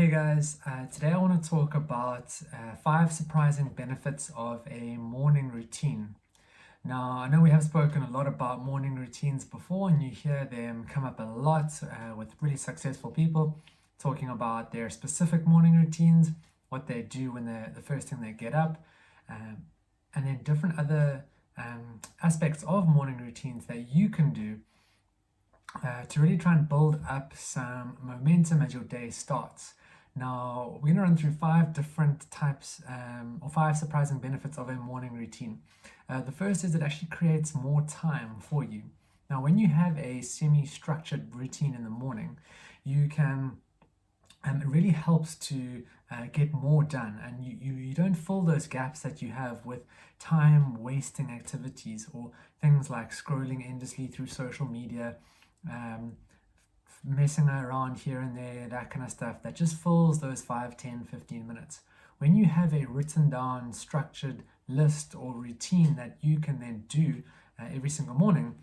Hey guys, today I want to talk about 5 surprising benefits of a morning routine. Now, I know we have spoken a lot about morning routines before, and you hear them come up a lot with really successful people talking about their specific morning routines, what they do when they're the first thing they get up, um, and then different other aspects of morning routines that you can do to really try and build up some momentum as your day starts. Now, we're going to run through 5 different types or 5 surprising benefits of a morning routine. The first is it actually creates more time for you. Now, when you have a semi-structured routine in the morning, you can it really helps to get more done, and you don't fill those gaps that you have with time wasting activities or things like scrolling endlessly through social media, um, messing around here and there, that kind of stuff that just fills those 5, 10, 15 minutes. When you have a written down structured list or routine that you can then do every single morning,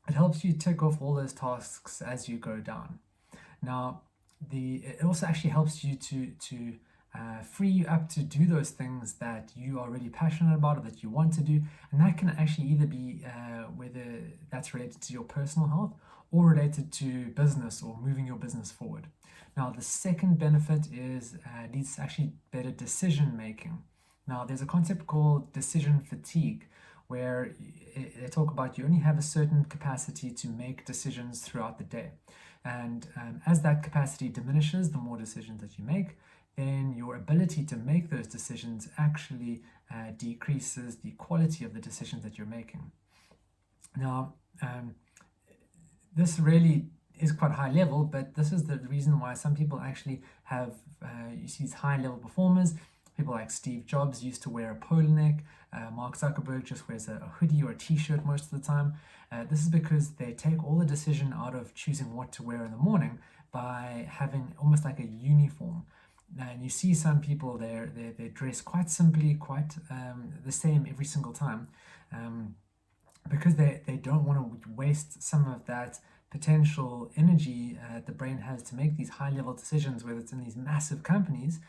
it helps you tick off all those tasks as you go down. Now, it also actually helps you to free you up to do those things that you are really passionate about or that you want to do, and that can actually either be whether that's related to your personal health or related to business or moving your business forward. Now, the second benefit is leads to actually better decision making. Now, there's a concept called decision fatigue, where they talk about you only have a certain capacity to make decisions throughout the day. And as that capacity diminishes, the more decisions that you make, then your ability to make those decisions actually decreases the quality of the decisions that you're making. Now, this really is quite high level, but this is the reason why some people actually have, you see these high level performers. People like Steve Jobs used to wear a polo neck. Mark Zuckerberg just wears a hoodie or a t-shirt most of the time. This is because they take all the decision out of choosing what to wear in the morning by having almost like a uniform. And you see some people they dress quite simply, quite the same every single time, because they don't want to waste some of that potential energy the brain has to make these high level decisions, whether it's in these massive companies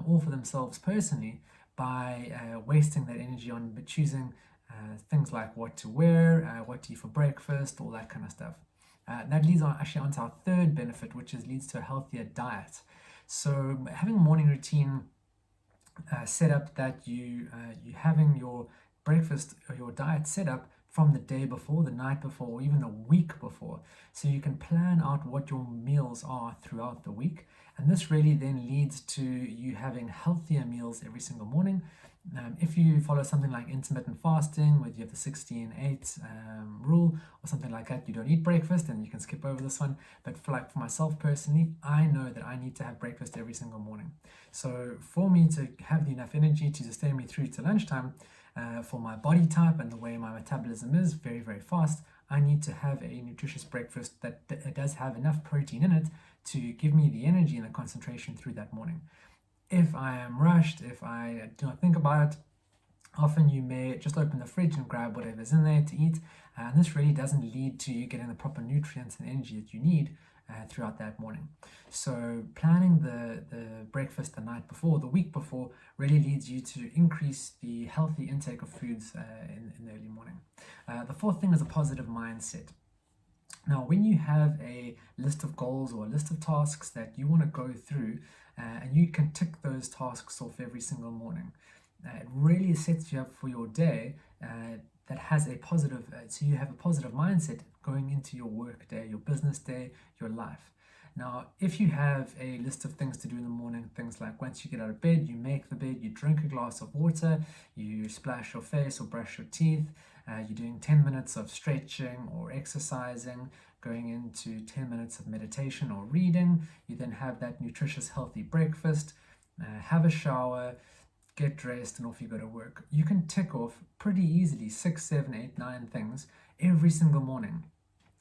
or for themselves personally, by wasting that energy on choosing things like what to wear, what to eat for breakfast, all that kind of stuff. That leads on actually onto our third benefit, which leads to a healthier diet. So having a morning routine set up that you having your breakfast or your diet set up from the day before, the night before, or even the week before, so you can plan out what your meals are throughout the week. And this really then leads to you having healthier meals every single morning. If you follow something like intermittent fasting, where you have the 16-8 rule or something like that, you don't eat breakfast, and you can skip over this one. But for myself personally, I know that I need to have breakfast every single morning. So for me to have enough energy to sustain me through to lunchtime, for my body type and the way my metabolism is very, very fast, I need to have a nutritious breakfast that does have enough protein in it to give me the energy and the concentration through that morning. If I am rushed, if I do not think about it, often you may just open the fridge and grab whatever's in there to eat, and this really doesn't lead to you getting the proper nutrients and energy that you need throughout that morning. So planning the breakfast the night before, the week before, really leads you to increase the healthy intake of foods in the early morning. The fourth thing is a positive mindset. Now, when you have a list of goals or a list of tasks that you want to go through, and you can tick those tasks off every single morning, it really sets you up for your day that has a positive, so you have a positive mindset going into your work day, your business day, your life. Now, if you have a list of things to do in the morning, things like once you get out of bed, you make the bed, you drink a glass of water, you splash your face or brush your teeth, you're doing 10 minutes of stretching or exercising, going into 10 minutes of meditation or reading, you then have that nutritious, healthy breakfast, have a shower, get dressed, and off you go to work. You can tick off pretty easily 6, 7, 8, 9 things every single morning.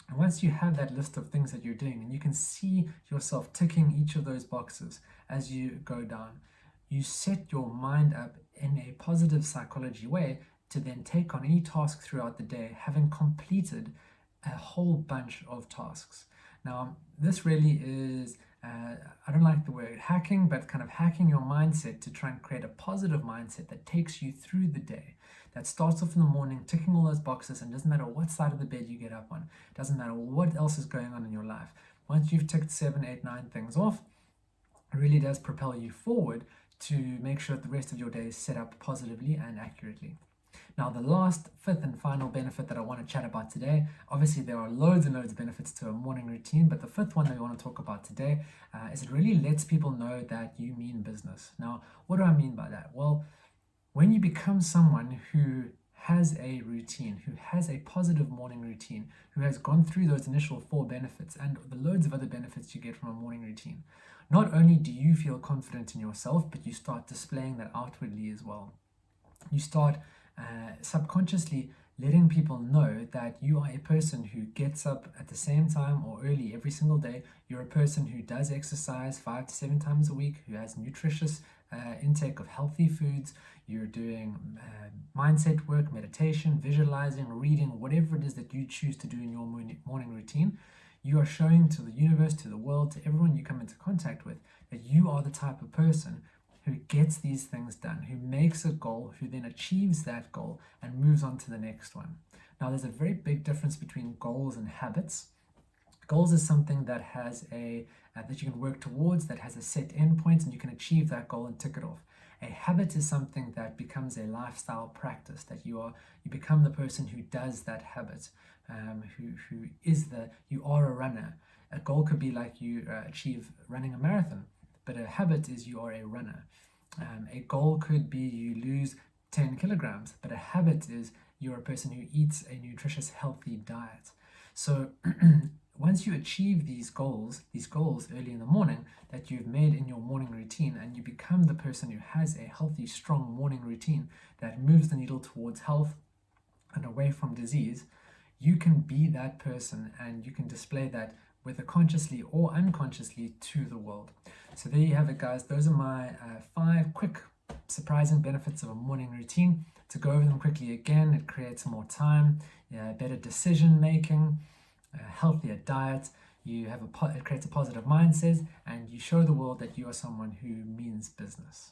And once you have that list of things that you're doing, and you can see yourself ticking each of those boxes as you go down, you set your mind up in a positive psychology way to then take on any task throughout the day, having completed a whole bunch of tasks. Now, this really is I don't like the word hacking, but kind of hacking your mindset to try and create a positive mindset that takes you through the day, that starts off in the morning ticking all those boxes, and doesn't matter what side of the bed you get up on, doesn't matter what else is going on in your life. Once you've ticked 7, 8, 9 things off, it really does propel you forward to make sure that the rest of your day is set up positively and accurately. Now, the last, fifth, and final benefit that I want to chat about today, obviously there are loads and loads of benefits to a morning routine, but the fifth one that we want to talk about today is it really lets people know that you mean business. Now, what do I mean by that? Well, when you become someone who has a routine, who has a positive morning routine, who has gone through those initial 4 benefits and the loads of other benefits you get from a morning routine, not only do you feel confident in yourself, but you start displaying that outwardly as well. You start subconsciously letting people know that you are a person who gets up at the same time or early every single day. You're a person who does exercise 5 to 7 times a week, who has nutritious intake of healthy foods. You're doing mindset work, meditation, visualizing, reading, whatever it is that you choose to do in your morning routine. You are showing to the universe, to the world, to everyone you come into contact with, that you are the type of person who gets these things done, who makes a goal, who then achieves that goal and moves on to the next one. Now, there's a very big difference between goals and habits. Goals is something that has that you can work towards, that has a set endpoint, and you can achieve that goal and tick it off. A habit is something that becomes a lifestyle practice, that you become the person who does that habit, you are a runner. A goal could be like you achieve running a marathon, but a habit is you are a runner. A goal could be you lose 10 kilograms, but a habit is you're a person who eats a nutritious, healthy diet. So once you achieve these goals early in the morning that you've made in your morning routine, and you become the person who has a healthy, strong morning routine that moves the needle towards health and away from disease, you can be that person and you can display that whether consciously or unconsciously to the world. So there you have it, guys. Those are my 5 quick surprising benefits of a morning routine. To go over them quickly again, it creates more time, better decision making, a healthier diet. It creates a positive mindset, and you show the world that you are someone who means business.